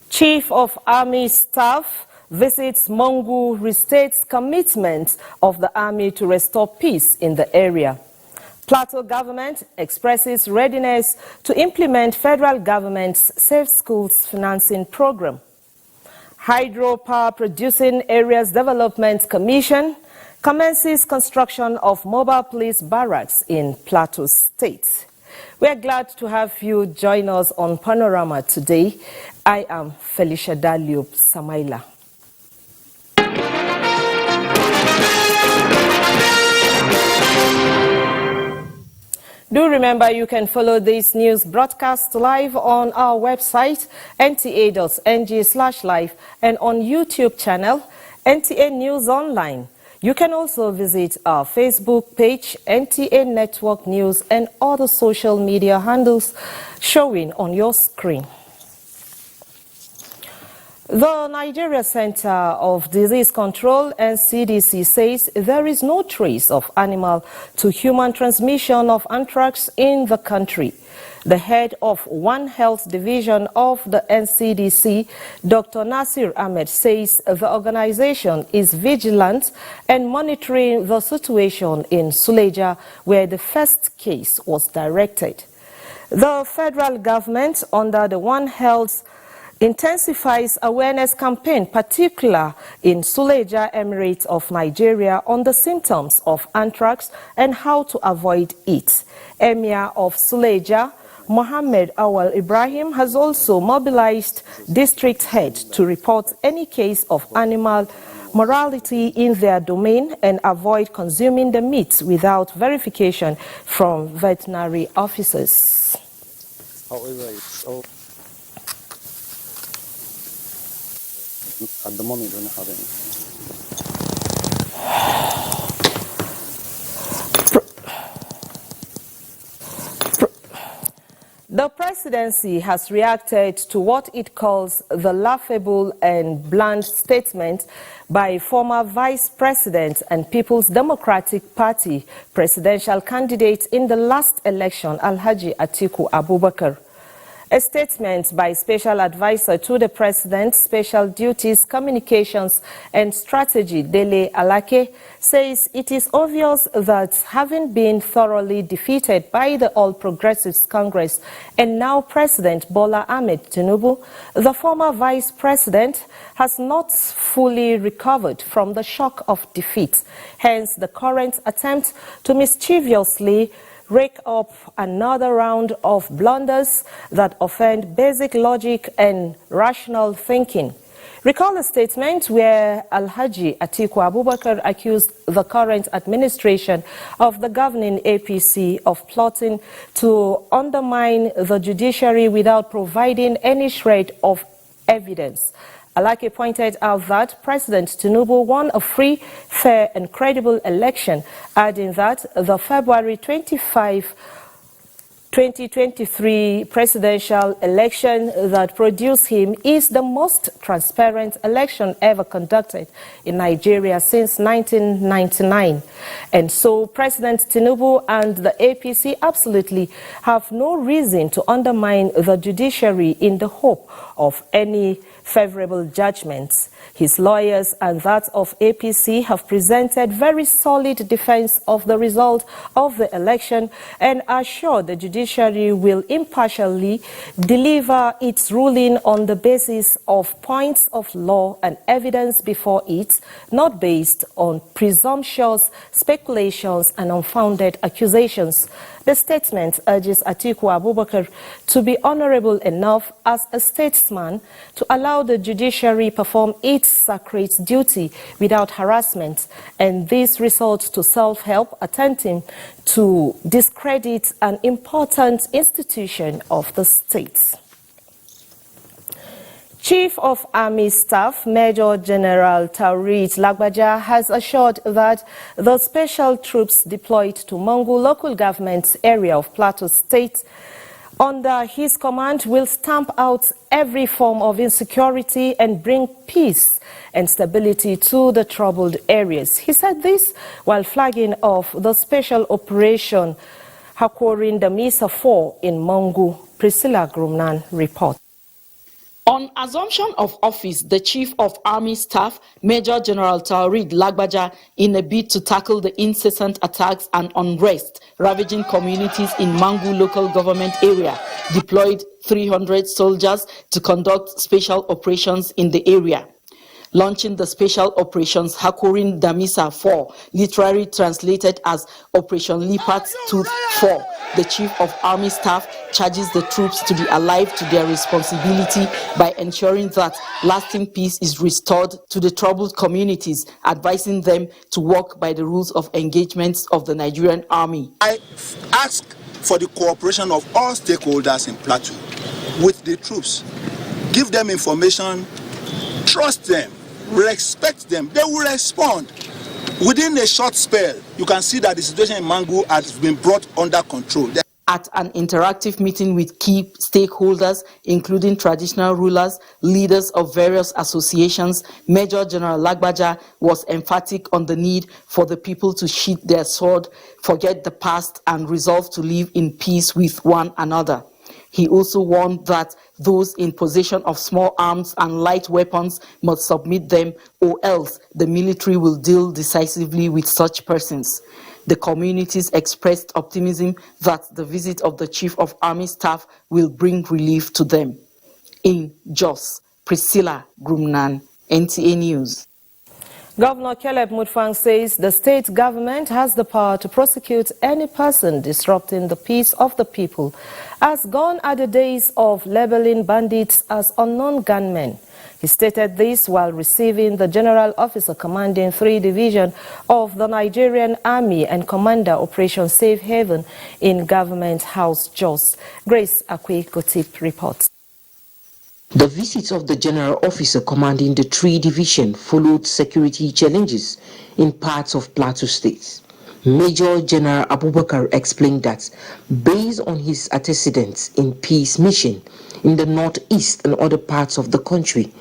Chief of Army Staff visits Mongu, restates commitment of the Army to restore peace in the area. Plateau government expresses readiness to implement federal government's Safe Schools financing program. Hydropower Producing Areas Development Commission commences construction of mobile police barracks in Plateau State. We are glad to have you join us on Panorama today. I am Felicia Daliop Samaila. Do remember you can follow this news broadcast live on our website nta.ng/live and on YouTube channel NTA News Online. You can also visit our Facebook page, NTA Network News, and other social media handles showing on your screen. The Nigeria Center of Disease Control, NCDC, says there is no trace of animal to human transmission of anthrax in the country. The head of One Health Division of the NCDC, Dr. Nasir Ahmed, says the organization is vigilant and monitoring the situation in Suleja, where the first case was directed. The federal government, under the One Health, intensifies awareness campaign, particularly in Suleja Emirate of Nigeria, on the symptoms of anthrax and how to avoid it. Emir of Suleja, Mohammed Awal Ibrahim, has also mobilized district heads to report any case of animal mortality in their domain and avoid consuming the meat without verification from veterinary officers. However, it's all at the moment we don't have any. The presidency has reacted to what it calls the laughable and bland statement by former Vice President and People's Democratic Party presidential candidate in the last election, Alhaji Atiku Abubakar. A statement by Special Advisor to the President, Special Duties, Communications and Strategy, Dele Alake, says it is obvious that having been thoroughly defeated by the All Progressives Congress and now President Bola Ahmed Tinubu, the former Vice President has not fully recovered from the shock of defeat. Hence, the current attempt to mischievously rake up another round of blunders that offend basic logic and rational thinking. Recall a statement where Alhaji Atiku Abubakar accused the current administration of the governing APC of plotting to undermine the judiciary without providing any shred of evidence. Alake pointed out that President Tinubu won a free, fair and credible election, adding that the February 25, 2023 presidential election that produced him is the most transparent election ever conducted in Nigeria since 1999. And so President Tinubu and the APC absolutely have no reason to undermine the judiciary in the hope of any favorable judgments. His lawyers and that of APC have presented very solid defense of the result of the election and are sure the judiciary will impartially deliver its ruling on the basis of points of law and evidence before it, not based on presumptuous speculations and unfounded accusations. The statement urges Atiku Abubakar to be honorable enough as a statesman to allow the judiciary perform its sacred duty without harassment, and this results to self-help, attempting to discredit an important institution of the state. Chief of Army Staff, Major General Taurid Lagbaja, has assured that the special troops deployed to Mangu local government area of Plateau State under his command will stamp out every form of insecurity and bring peace and stability to the troubled areas. He said this while flagging off the special operation Hakorin Damisa 4 in Mangu. Priscilla Grumnan reports. On assumption of office, the Chief of Army Staff, Major General Taurid Lagbaja, in a bid to tackle the incessant attacks and unrest ravaging communities in Mangu local government area, deployed 300 soldiers to conduct special operations in the area. Launching the special operations Hakorin Damisa 4, literally translated as Operation Leopard's Tooth 4, the Chief of Army Staff charges the troops to be alive to their responsibility by ensuring that lasting peace is restored to the troubled communities, advising them to work by the rules of engagement of the Nigerian Army. I ask for the cooperation of all stakeholders in Plateau with the troops. Give them information, trust them, respect them. They will respond. Within a short spell, you can see that the situation in Mangu has been brought under control. At an interactive meeting with key stakeholders, including traditional rulers, leaders of various associations, Major General Lagbaja was emphatic on the need for the people to sheath their sword, forget the past, and resolve to live in peace with one another. He also warned that those in possession of small arms and light weapons must submit them, or else the military will deal decisively with such persons. The communities expressed optimism that the visit of the Chief of Army Staff will bring relief to them. In Jos, Priscilla Grumnan, NTA News. Governor Caleb Mutfwang says the state government has the power to prosecute any person disrupting the peace of the people, as gone are the days of labeling bandits as unknown gunmen. He stated this while receiving the General Officer commanding 3 Division of the Nigerian Army and Commander Operation Safe Haven in Government House, Jos. Grace Akwe-Kotip reports. The visit of the General Officer commanding the 3 Division followed security challenges in parts of Plateau State. Major General Abubakar explained that based on his antecedents in peace mission in the northeast and other parts of the country,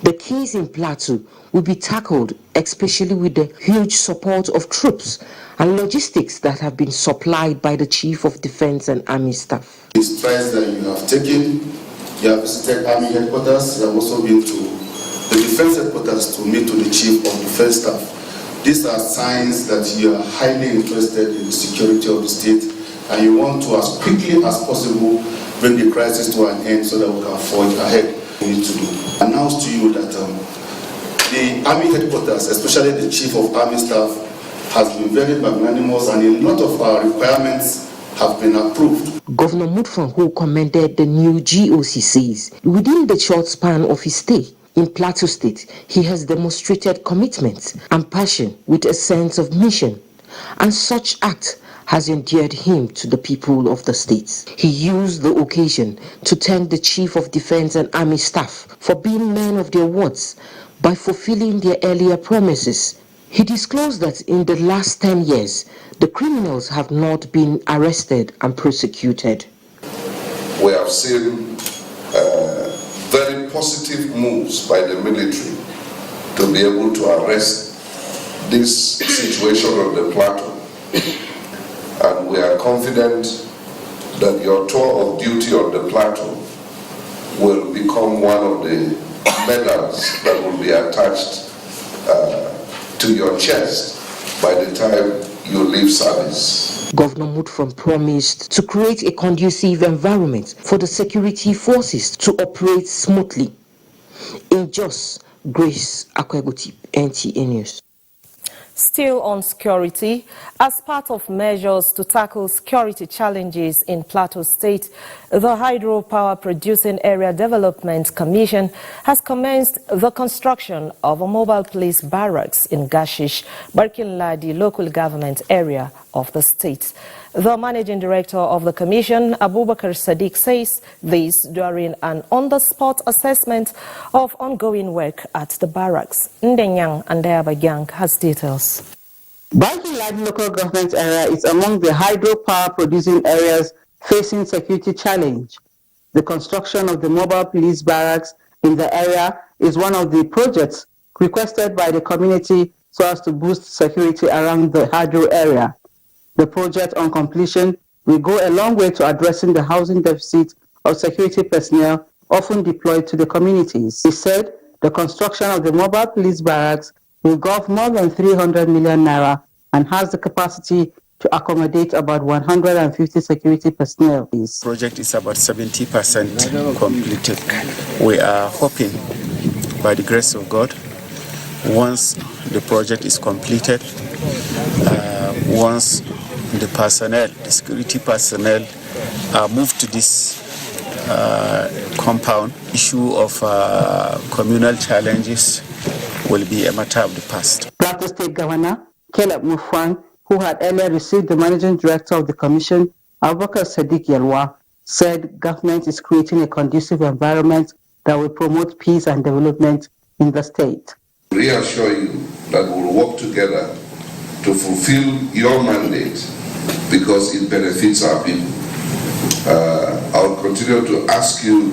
the case in Plateau will be tackled, especially with the huge support of troops and logistics that have been supplied by the Chief of Defense and Army Staff. The strides that you have taken, you have visited Army headquarters, you have also been to the Defense headquarters to meet with the Chief of Defense Staff. These are signs that you are highly interested in the security of the state and you want to, as quickly as possible, bring the crisis to an end so that we can forge ahead. We need to do. Announce to you that the Army headquarters, especially the Chief of Army Staff, has been very magnanimous and a lot of our requirements have been approved. Governor Mutfwang, who commended the new GOC, says within the short span of his stay in Plateau State, he has demonstrated commitment and passion with a sense of mission, and such act has endeared him to the people of the state. He used the occasion to thank the Chief of Defense and Army Staff for being men of their words by fulfilling their earlier promises. He disclosed that in the last 10 years, the criminals have not been arrested and prosecuted. We have seen very positive moves by the military to be able to arrest this situation on the plateau. And we are confident that your tour of duty on the plateau will become one of the medals that will be attached to your chest by the time you leave service. Governor Mutfwang promised to create a conducive environment for the security forces to operate smoothly. In Jos, Grace Akwe-Kotip, NTA News. Still on security, as part of measures to tackle security challenges in Plateau State, the Hydropower Producing Area Development Commission has commenced the construction of a mobile police barracks in Gashish, Barkinladi local government area of the state. The managing director of the commission, Abubakar Sadiq, says this during an on-the-spot assessment of ongoing work at the barracks. Ndenyang Andayabagyang has details. Banjul local government area is among the hydropower producing areas facing security challenge. The construction of the mobile police barracks in the area is one of the projects requested by the community so as to boost security around the hydro area. The project on completion will go a long way to addressing the housing deficit of security personnel often deployed to the communities. He said the construction of the mobile police barracks will gulf more than 300 million naira and has the capacity to accommodate about 150 security personnel. The project is about 70% completed. We are hoping, by the grace of God, once the project is completed, once the personnel, the security personnel, are moved to this compound, issue of communal challenges will be a matter of the past. Plateau State Governor Caleb Mufwang, who had earlier received the managing director of the commission, Abubakar Sadiq Yelwa, said government is creating a conducive environment that will promote peace and development in the state. Reassure you that we will work together to fulfill your mandate because it benefits our people. I will continue to ask you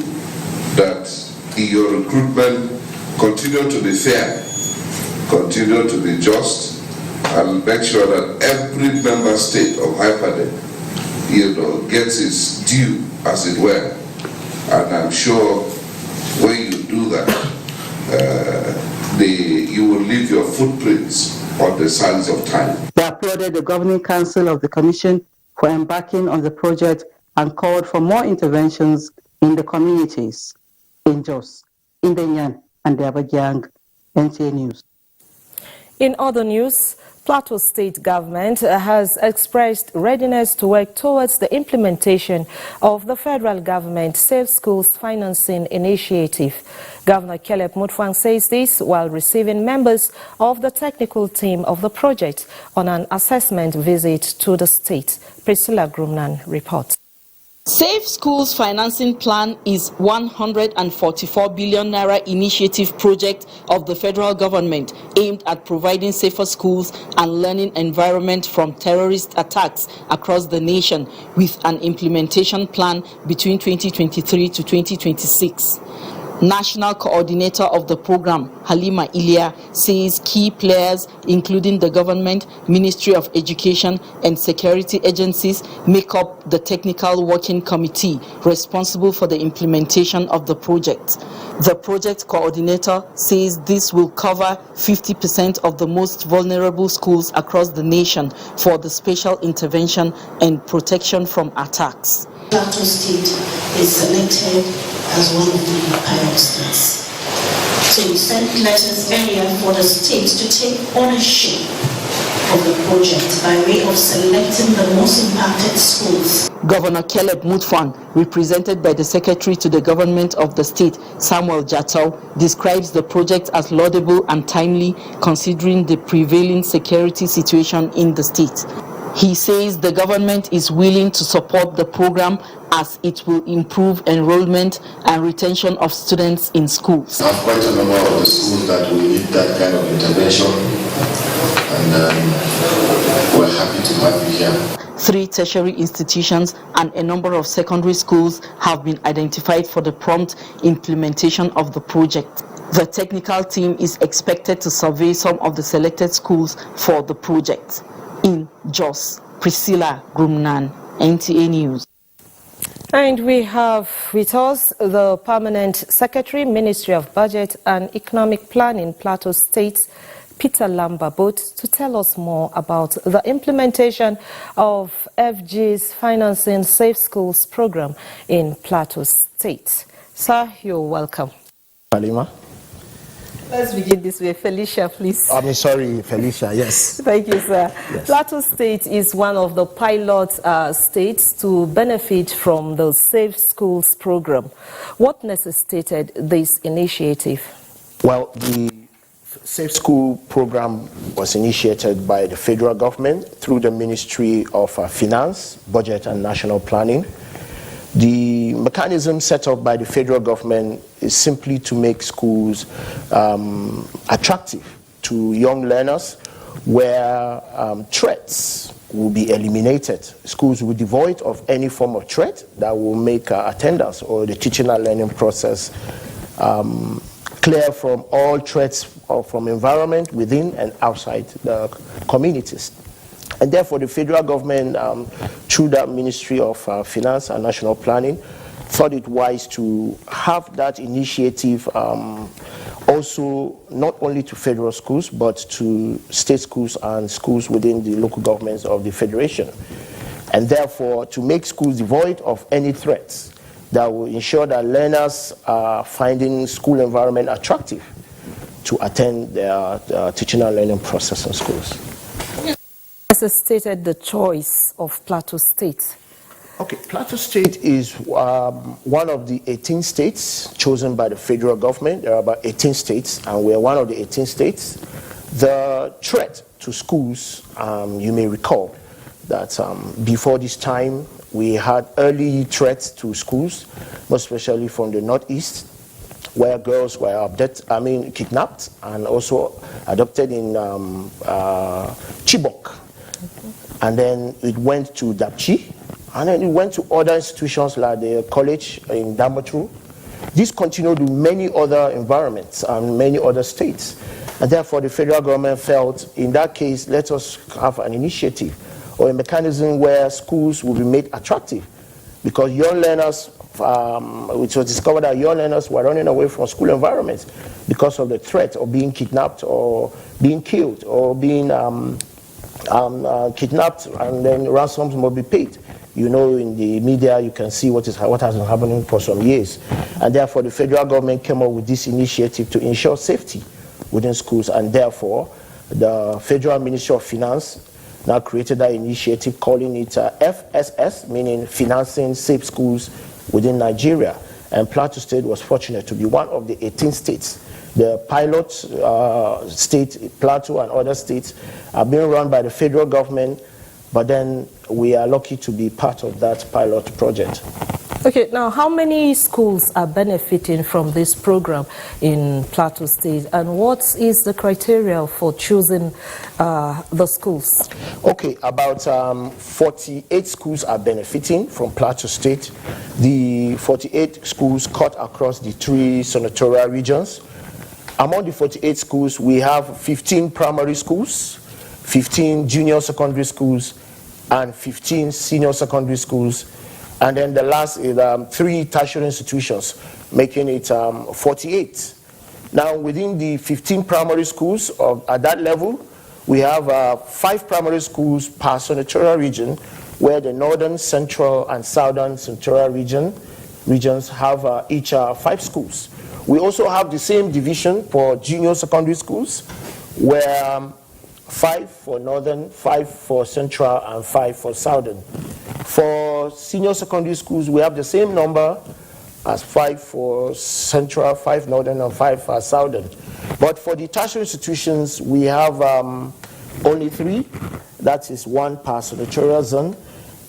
that in your recruitment, continue to be fair, continue to be just, and make sure that every member state of Hyperden, gets its due, as it were. And I'm sure when you do that, you will leave your footprints on the sands of time. They applauded the governing council of the commission for embarking on the project and called for more interventions in the communities. In Jos, Ndenyan and Abagyang, NTA News. In other news, Plateau State government has expressed readiness to work towards the implementation of the federal government Safe Schools Financing Initiative. Governor Caleb Mutfwang says this while receiving members of the technical team of the project on an assessment visit to the state. Priscilla Grumnan reports. Safe Schools Financing Plan is 144 billion naira initiative project of the federal government aimed at providing safer schools and learning environment from terrorist attacks across the nation, with an implementation plan between 2023 to 2026. National coordinator of the program, Halima Ilya, says key players, including the government, Ministry of Education and security agencies, make up the technical working committee responsible for the implementation of the project. The project coordinator says this will cover 50% of the most vulnerable schools across the nation for the special intervention and protection from attacks. Plateau State is selected as one of the pilot states. So we sent letters earlier for the states to take ownership of the project by way of selecting the most impacted schools. Governor Caleb Mutfwang, represented by the Secretary to the Government of the State, Samuel Jatau, describes the project as laudable and timely considering the prevailing security situation in the state. He says the government is willing to support the program as it will improve enrollment and retention of students in schools. I have quite a number of the schools that will need that kind of intervention, and we're happy to have you here. 3 tertiary institutions and a number of secondary schools have been identified for the prompt implementation of the project. The technical team is expected to survey some of the selected schools for the project. In Jos, Priscilla Grumnan, NTA News. And we have with us the Permanent Secretary, Ministry of Budget and Economic Planning, Plateau State, Peter Lambabot, to tell us more about the implementation of FG's Financing Safe Schools program in Plateau State. Sir, you're welcome. Halima. Let's begin this way. Felicia, please. I'm sorry, Felicia, yes. Thank you, sir. Yes. Plateau State is one of the pilot states to benefit from the Safe Schools program. What necessitated this initiative? Well, the Safe School program was initiated by the federal government through the Ministry of Finance, Budget and National Planning. The mechanism set up by the federal government is simply to make schools attractive to young learners, where threats will be eliminated. Schools will be devoid of any form of threat that will make attendance or the teaching and learning process clear from all threats from environment within and outside the communities. And therefore, the federal government, through that Ministry of Finance and National Planning, thought it wise to have that initiative also not only to federal schools, but to state schools and schools within the local governments of the federation. And therefore, to make schools devoid of any threats that will ensure that learners are finding school environment attractive to attend their teaching and learning process in schools. As stated, the choice of Plateau State. Okay, Plateau State is one of the 18 states chosen by the federal government. There are about 18 states, and we're one of the 18 states. The threat to schools, you may recall that before this time, we had early threats to schools, most especially from the northeast, where girls were kidnapped and also adopted in Chibok. And then it went to Dapchi, and then it went to other institutions like the college in Damatru. This continued in many other environments and many other states. And therefore, the federal government felt, in that case, let us have an initiative or a mechanism where schools will be made attractive. Because young learners, it was discovered that young learners were running away from school environments because of the threat of being kidnapped or being killed or being kidnapped, and then ransoms will be paid. You know, in the media, you can see what has been happening for some years. And therefore, the federal government came up with this initiative to ensure safety within schools. And therefore, the Federal Ministry of Finance now created that initiative, calling it FSS, meaning Financing Safe Schools within Nigeria. And Plateau State was fortunate to be one of the 18 states. The pilot state, Plateau and other states, are being run by the federal government, but then we are lucky to be part of that pilot project. Okay, now how many schools are benefiting from this program in Plateau State, and what is the criteria for choosing the schools? Okay, about 48 schools are benefiting from Plateau State. The 48 schools cut across the 3 senatorial regions. Among the 48 schools, we have 15 primary schools, 15 junior secondary schools, and 15 senior secondary schools. And then the last is 3 tertiary institutions, making it 48. Now, within the 15 primary schools at that level, we have 5 primary schools per senatorial region, where the northern, central, and southern senatorial regions have each 5 schools. We also have the same division for junior secondary schools, where 5 for northern, 5 for central, and 5 for southern. For senior secondary schools, we have the same number as 5 for central, 5 northern, and 5 for southern. But for the tertiary institutions, we have only 3. That is 1 per senatorial zone.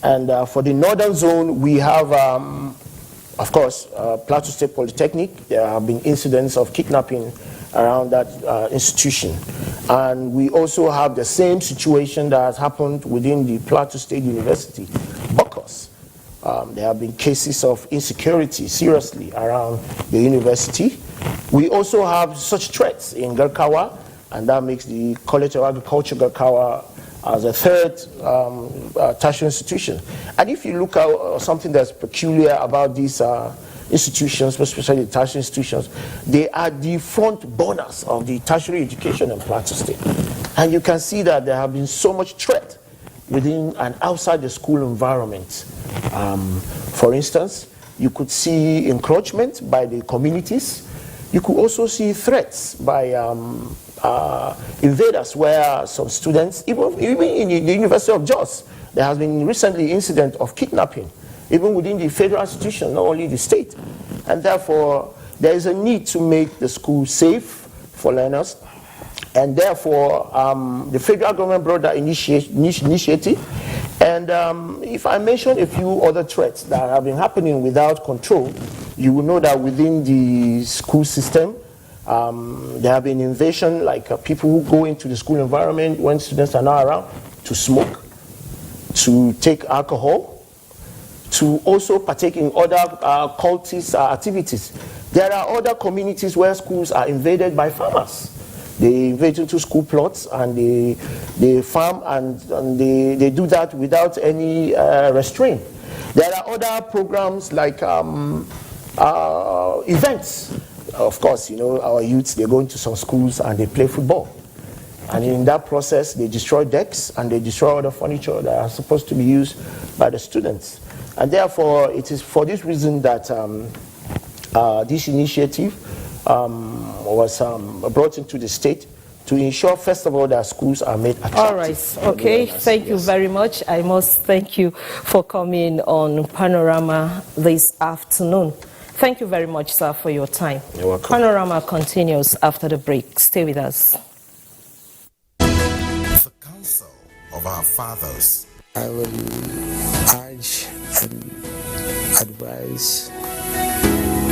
And for the northern zone, we have, of course, Plateau State Polytechnic. There have been incidents of kidnapping around that institution. And we also have the same situation that has happened within the Plateau State University, Bokos. There have been cases of insecurity, seriously, around the university. We also have such threats in Garkawa, and that makes the College of Agriculture Garkawa as a 3rd tertiary institution. And if you look at something that's peculiar about these institutions, especially the tertiary institutions, they are the front burners of the tertiary education in Plateau State. And you can see that there have been so much threat within and outside the school environment. For instance, you could see encroachment by the communities. You could also see threats by invaders, where some students, even in the University of Jos, there has been recently incident of kidnapping, even within the federal institution, not only the state. And therefore, there is a need to make the school safe for learners. And therefore, the federal government brought that initiative. And if I mention a few other threats that have been happening without control, you will know that within the school system, there have been invasion, like people who go into the school environment when students are not around to smoke, to take alcohol, to also partake in other cultist activities. There are other communities where schools are invaded by farmers. They invade into school plots and they farm and they do that without any restraint. There are other programs like events. Of course, you know, our youths, they go into some schools and they play football. And in that process, they destroy decks and they destroy other furniture that are supposed to be used by the students. And therefore, it is for this reason that this initiative was brought into the state to ensure, first of all, that schools are made attractive. All right. Okay. Thank you very much. I must thank you for coming on Panorama this afternoon. Thank you very much, sir, for your time. You're welcome. Panorama continues after the break. Stay with us. The counsel of our fathers. I will urge and advise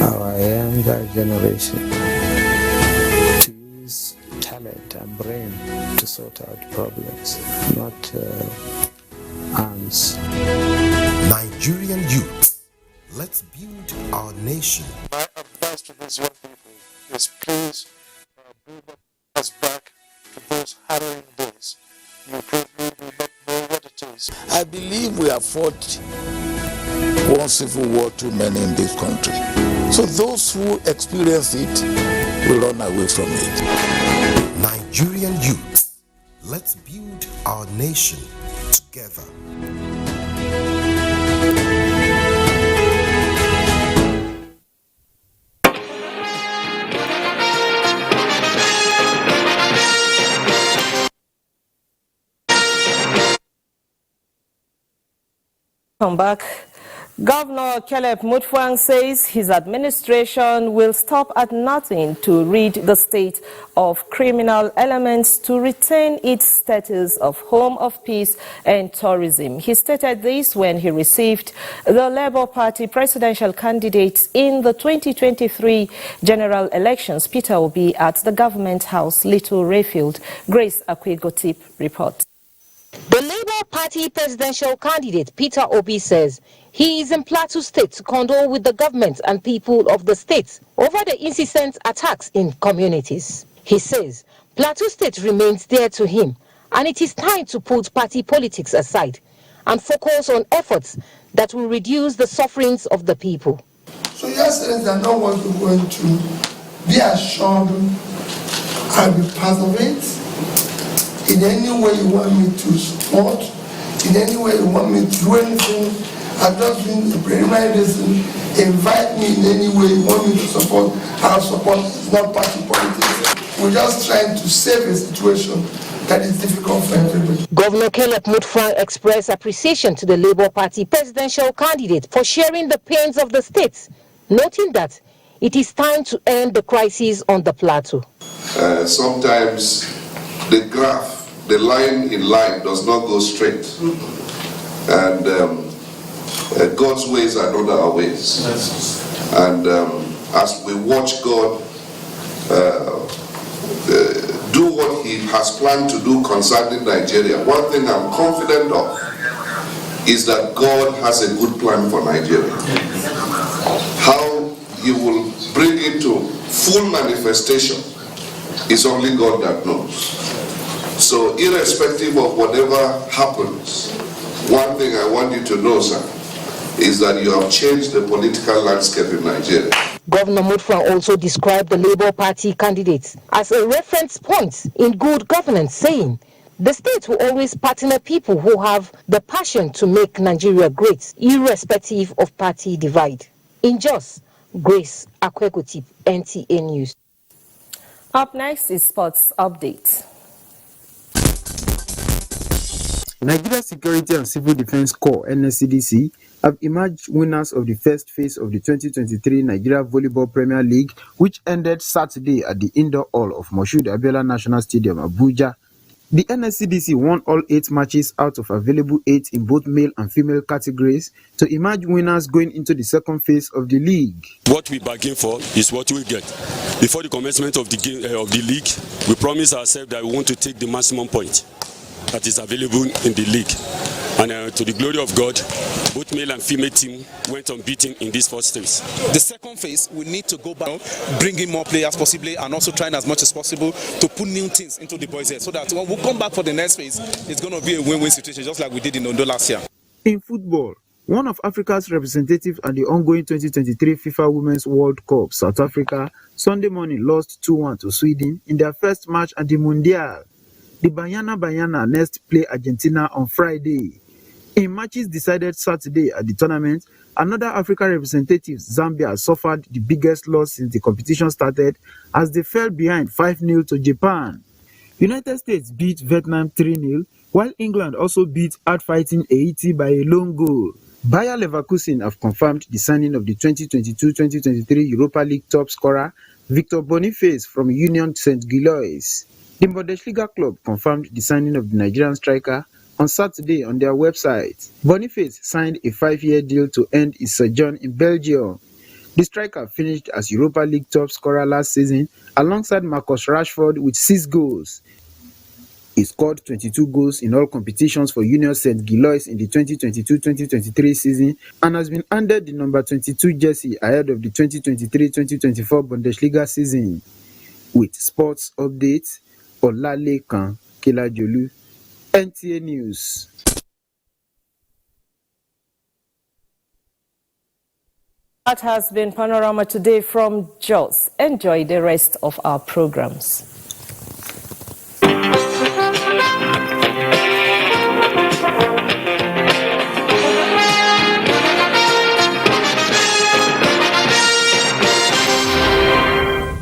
our younger generation to use talent and brain to sort out problems, not arms. Nigerian youth, let's build our nation. My advice to these young people is please bring us back to those harrowing days. You probably will not know what it is. I believe we have fought one civil war too many in this country. So those who experience it will run away from it. Nigerian youth, let's build our nation together. Come back. Governor Caleb Mutfwang says his administration will stop at nothing to rid the state of criminal elements to retain its status of home of peace and tourism. He stated this when he received the Labour Party presidential candidates in the 2023 general elections, Peter Obi, at the Government House, Little Rayfield. Grace Akwegotip reports. The Labour Party presidential candidate Peter Obi says he is in Plateau State to condole with the government and people of the state over the incessant attacks in communities. He says Plateau State remains dear to him and it is time to put party politics aside and focus on efforts that will reduce the sufferings of the people. So your Excellency, I don't want you going to be assured I'll be part of it. In any way you want me to support, in any way you want me to do anything, I've just been the preliminary reason. Invite me in any way you want me to support, I'll support. It's not party politics. We're just trying to save a situation that is difficult for everybody. Governor Caleb Mutfwang expressed appreciation to the Labour Party presidential candidate for sharing the pains of the state, noting that it is time to end the crisis on the plateau. Sometimes the graph, the line in life does not go straight. And God's ways are not our ways. And as we watch God do what he has planned to do concerning Nigeria, one thing I'm confident of is that God has a good plan for Nigeria. How he will bring it to full manifestation is only God that knows. So irrespective of whatever happens, one thing I want you to know, sir, is that you have changed the political landscape in Nigeria. Governor Mutfwang also described the Labour Party candidates as a reference point in good governance, saying the state will always partner people who have the passion to make Nigeria great, irrespective of party divide. In Jos, Grace Akwegotip, NTA News. Up next is Sports Update. Nigeria Security and Civil Defense Corps (NSCDC) have emerged winners of the first phase of the 2023 Nigeria Volleyball Premier League, which ended Saturday at the indoor hall of Moshood Abiola National Stadium, Abuja. The NSCDC won all 8 matches out of available 8 in both male and female categories to emerge winners going into the second phase of the league. What we bargain for is what we get. Before the commencement of the game of the league, we promise ourselves that we want to take the maximum point that is available in the league. And to the glory of God, both male and female team went unbeaten in this first phase. The second phase, we need to go back, bring in more players possibly, and also trying as much as possible to put new things into the boys' head, so that when we come back for the next phase, it's going to be a win-win situation, just like we did in Ondo last year. In football, one of Africa's representatives at the ongoing 2023 FIFA Women's World Cup, South Africa, Sunday morning lost 2-1 to Sweden in their first match at the Mundial. The Banyana next play Argentina on Friday. In matches decided Saturday at the tournament, another African representative, Zambia, suffered the biggest loss since the competition started as they fell behind 5-0 to Japan. United States beat Vietnam 3-0, while England also beat hard-fighting Haiti by a lone goal. Bayer Leverkusen have confirmed the signing of the 2022-2023 Europa League top scorer, Victor Boniface from Union Saint-Gilloise. The Bundesliga club confirmed the signing of the Nigerian striker on Saturday on their website. Boniface signed a 5-year deal to end his sojourn in Belgium. The striker finished as Europa League top scorer last season alongside Marcus Rashford with 6 goals. He scored 22 goals in all competitions for Union Saint-Gilloise in the 2022-2023 season and has been handed the number 22 jersey ahead of the 2023-2024 Bundesliga season. With sports updates, Olalekan Kelajolu, NTA News. That has been Panorama today from Jos. Enjoy the rest of our programs.